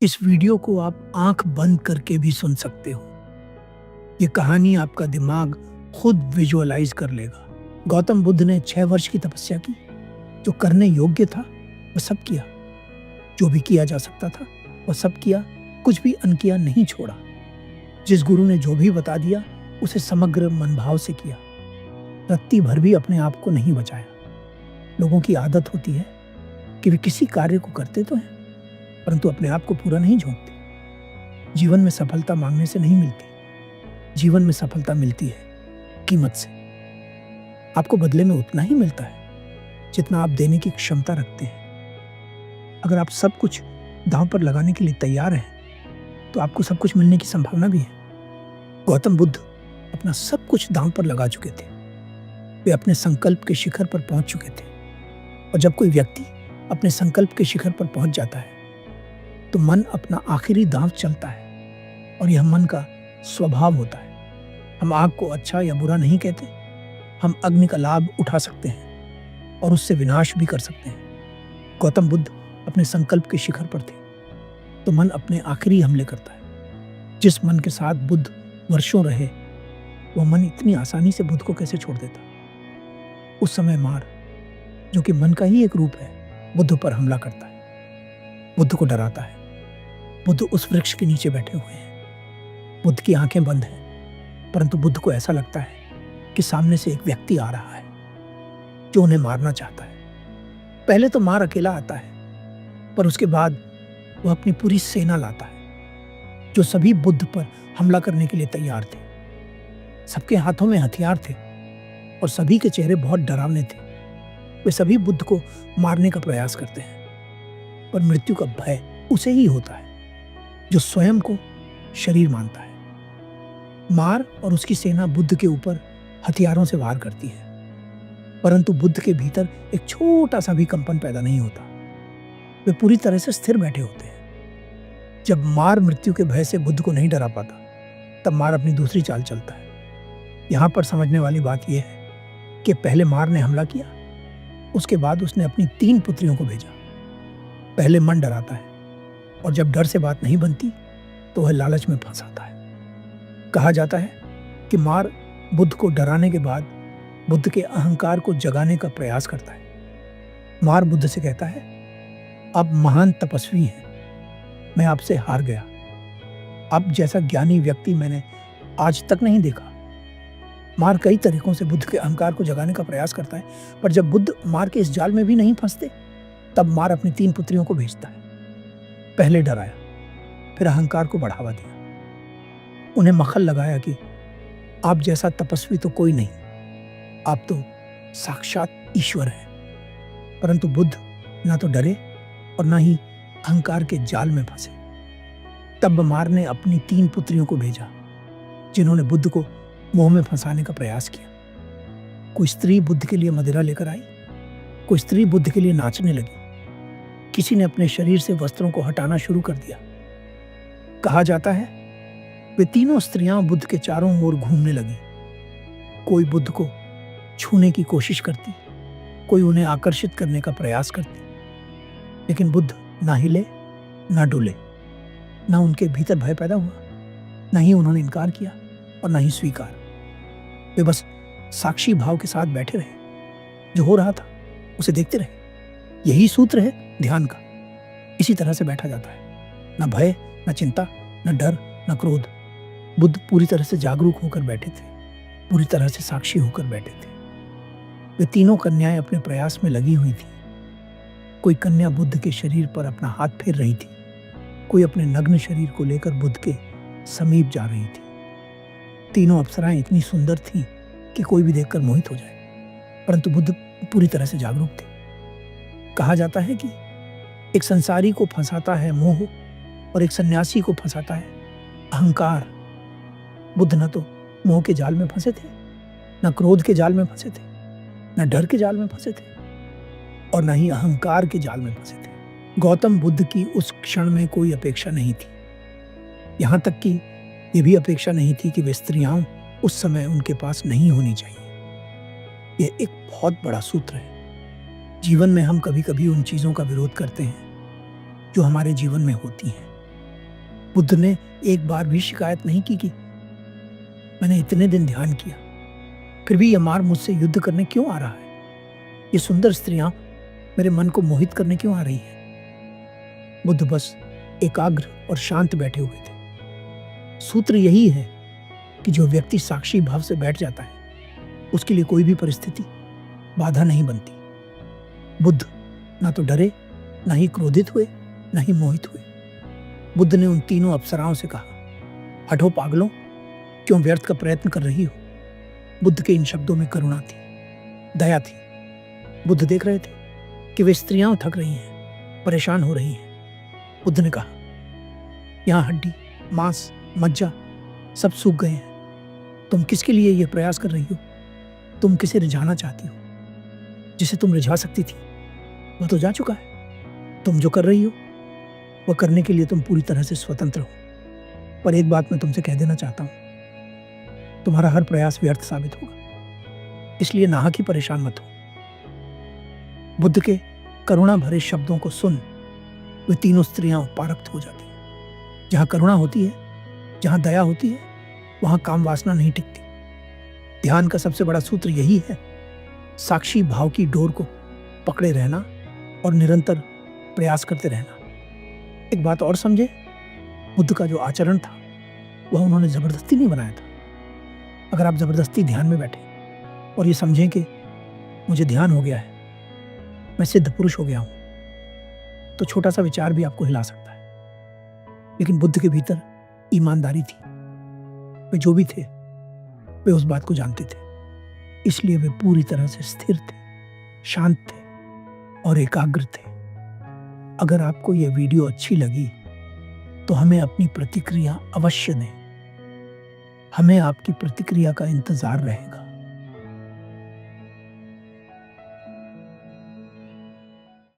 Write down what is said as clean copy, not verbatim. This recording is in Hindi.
इस वीडियो को आप आंख बंद करके भी सुन सकते हो। ये कहानी आपका दिमाग खुद विजुअलाइज कर लेगा। गौतम बुद्ध ने 6 वर्ष की तपस्या की। जो करने योग्य था वह सब किया। जो भी किया जा सकता था वह सब किया। कुछ भी अनकिया नहीं छोड़ा। जिस गुरु ने जो भी बता दिया उसे समग्र मनभाव से किया। रत्ती भर भी अपने आप को नहीं बचाया। लोगों की आदत होती है कि वे किसी कार्य को करते तो हैं परंतु अपने आप को पूरा नहीं झोंकते। जीवन में सफलता मांगने से नहीं मिलती। जीवन में सफलता मिलती है कीमत से। आपको बदले में उतना ही मिलता है जितना आप देने की क्षमता रखते हैं। अगर आप सब कुछ दांव पर लगाने के लिए तैयार हैं तो आपको सब कुछ मिलने की संभावना भी है। गौतम बुद्ध अपना सब कुछ दांव पर लगा चुके थे। वे अपने संकल्प के शिखर पर पहुंच चुके थे। और जब कोई व्यक्ति अपने संकल्प के शिखर पर पहुंच जाता है तो मन अपना आखिरी दांव चलता है और यह मन का स्वभाव होता है। हम आग को अच्छा या बुरा नहीं कहते। हम अग्नि का लाभ उठा सकते हैं और उससे विनाश भी कर सकते हैं। गौतम बुद्ध अपने संकल्प के शिखर पर थे तो मन अपने आखिरी हमले करता है। जिस मन के साथ बुद्ध वर्षों रहे वह मन इतनी आसानी से बुद्ध को कैसे छोड़ देता। उस समय मार, जो कि मन का ही एक रूप है, बुद्ध पर हमला करता है। बुद्ध को डराता है। बुद्ध उस वृक्ष के नीचे बैठे हुए हैं। बुद्ध की आंखें बंद हैं परंतु बुद्ध को ऐसा लगता है कि सामने से एक व्यक्ति आ रहा है जो उन्हें मारना चाहता है। पहले तो मार अकेला आता है पर उसके बाद वह अपनी पूरी सेना लाता है जो सभी बुद्ध पर हमला करने के लिए तैयार थे। सबके हाथों में हथियार थे और सभी के चेहरे बहुत डरावने थे। वे सभी बुद्ध को मारने का प्रयास करते हैं पर मृत्यु का भय उसे ही होता है जो स्वयं को शरीर मानता है। मार और उसकी सेना बुद्ध के ऊपर हथियारों से वार करती है परंतु बुद्ध के भीतर एक छोटा सा भी कंपन पैदा नहीं होता। वे पूरी तरह से स्थिर बैठे होते हैं। जब मार मृत्यु के भय से बुद्ध को नहीं डरा पाता तब मार अपनी दूसरी चाल चलता है। यहां पर समझने वाली बात यह है कि पहले मार ने हमला किया, उसके बाद उसने अपनी 3 पुत्रियों को भेजा। पहले मन डराता है और जब डर से बात नहीं बनती तो वह लालच में फंसाता है। कहा जाता है कि मार बुद्ध को डराने के बाद बुद्ध के अहंकार को जगाने का प्रयास करता है। मार बुद्ध से कहता है, आप महान तपस्वी हैं, मैं आपसे हार गया। आप जैसा ज्ञानी व्यक्ति मैंने आज तक नहीं देखा। मार कई तरीकों से बुद्ध के अहंकार को जगाने का प्रयास करता है पर जब बुद्ध मार के इस जाल में भी नहीं फंसते तब मार अपनी 3 पुत्रियों को भेजता है। पहले डराया, फिर अहंकार को बढ़ावा दिया। उन्हें मखल लगाया कि आप जैसा तपस्वी तो कोई नहीं, आप तो साक्षात ईश्वर हैं। परंतु बुद्ध ना तो डरे और ना ही अहंकार के जाल में फंसे। तब मार ने अपनी 3 पुत्रियों को भेजा जिन्होंने बुद्ध को मोह में फंसाने का प्रयास किया। कोई स्त्री बुद्ध के लिए मदिरा लेकर आई, कोई स्त्री बुद्ध के लिए नाचने लगी, किसी ने अपने शरीर से वस्त्रों को हटाना शुरू कर दिया। कहा जाता है वे तीनों स्त्रियां बुद्ध के चारों ओर घूमने लगी। कोई बुद्ध को छूने की कोशिश करती, कोई उन्हें आकर्षित करने का प्रयास करती, लेकिन बुद्ध ना हिले ना डुले। ना उनके भीतर भय पैदा हुआ, ना ही उन्होंने इनकार किया और ना ही स्वीकार। वे बस साक्षी भाव के साथ बैठे रहे। जो हो रहा था उसे देखते रहे। यही सूत्र है ध्यान का। इसी तरह से बैठा जाता है। न भय, न चिंता, न डर, न क्रोध। बुद्ध पूरी तरह से जागरूक होकर बैठे थे, पूरी तरह से साक्षी होकर बैठे थे। वे तीनों कन्याएं अपने प्रयास में लगी हुई थी। कोई कन्या बुद्ध के शरीर पर अपना हाथ फेर रही थी, कोई अपने नग्न शरीर को लेकर बुद्ध के समीप जा रही थी। तीनों अप्सराएं इतनी सुंदर थीं कि कोई भी देखकर मोहित हो जाए, परंतु बुद्ध पूरी तरह से जागरूक थे। कहा जाता है कि एक संसारी को फंसाता है मोह और एक सन्यासी को फंसाता है अहंकार। बुद्ध न तो मोह के जाल में फंसे थे, न क्रोध के जाल में फंसे थे, न डर के जाल में फंसे थे और न ही अहंकार के जाल में फंसे थे। गौतम बुद्ध की उस क्षण में कोई अपेक्षा नहीं थी। यहां तक कि यह भी अपेक्षा नहीं थी कि वे स्त्रियां उस समय उनके पास नहीं होनी चाहिए। यह एक बहुत बड़ा सूत्र है। जीवन में हम कभी कभी उन चीज़ों का विरोध करते हैं जो हमारे जीवन में होती हैं। बुद्ध ने एक बार भी शिकायत नहीं की कि मैंने इतने दिन ध्यान किया, फिर भी यह मार मुझसे युद्ध करने क्यों आ रहा है? ये सुंदर स्त्रियां मेरे मन को मोहित करने क्यों आ रही हैं? बुद्ध बस एकाग्र और शांत बैठे हुए थे। सूत्र यही है कि जो व्यक्ति साक्षी भाव से बैठ जाता है, उसके लिए कोई भी परिस्थिति बाधा नहीं बनती। बुद्ध ना तो डरे, ना ही क्रोधित हुए, ना ही मोहित हुए। बुद्ध ने उन तीनों अप्सराओं से कहा, हटो पागलों, क्यों व्यर्थ का प्रयत्न कर रही हो? बुद्ध के इन शब्दों में करुणा थी, दया थी। बुद्ध देख रहे थे कि वे स्त्रियां थक रही हैं, परेशान हो रही हैं। बुद्ध ने कहा, यहाँ हड्डी, मांस, मज्जा सब सूख गए हैं। तुम किसके लिए यह प्रयास कर रही हो? तुम किसे रिझाना चाहती हो? जिसे तुम रिझा सकती थी वह तो जा चुका है। तुम जो कर रही हो वह करने के लिए तुम पूरी तरह से स्वतंत्र हो। पर एक बात मैं तुमसे कह देना चाहता हूं, तुम्हारा हर प्रयास व्यर्थ साबित होगा, इसलिए नाहक ही परेशान मत हो। बुद्ध के करुणा भरे शब्दों को सुन वे तीनों स्त्रियां पारक्त हो जाती हैं। जहां करुणा होती है, जहां दया होती है, वहां काम वासना नहीं टिकती। ध्यान का सबसे बड़ा सूत्र यही है, साक्षी भाव की डोर को पकड़े रहना और निरंतर प्रयास करते रहना। एक बात और समझे, बुद्ध का जो आचरण था वह उन्होंने जबरदस्ती नहीं बनाया था। अगर आप जबरदस्ती ध्यान में बैठे और ये समझें कि मुझे ध्यान हो गया है, मैं सिद्ध पुरुष हो गया हूं, तो छोटा सा विचार भी आपको हिला सकता है। लेकिन बुद्ध के भीतर ईमानदारी थी। वे जो भी थे वे उस बात को जानते थे, इसलिए वे पूरी तरह से स्थिर थे, शांत थे और एकाग्र थे। अगर आपको यह वीडियो अच्छी लगी तो हमें अपनी प्रतिक्रिया अवश्य दें। हमें आपकी प्रतिक्रिया का इंतजार रहेगा।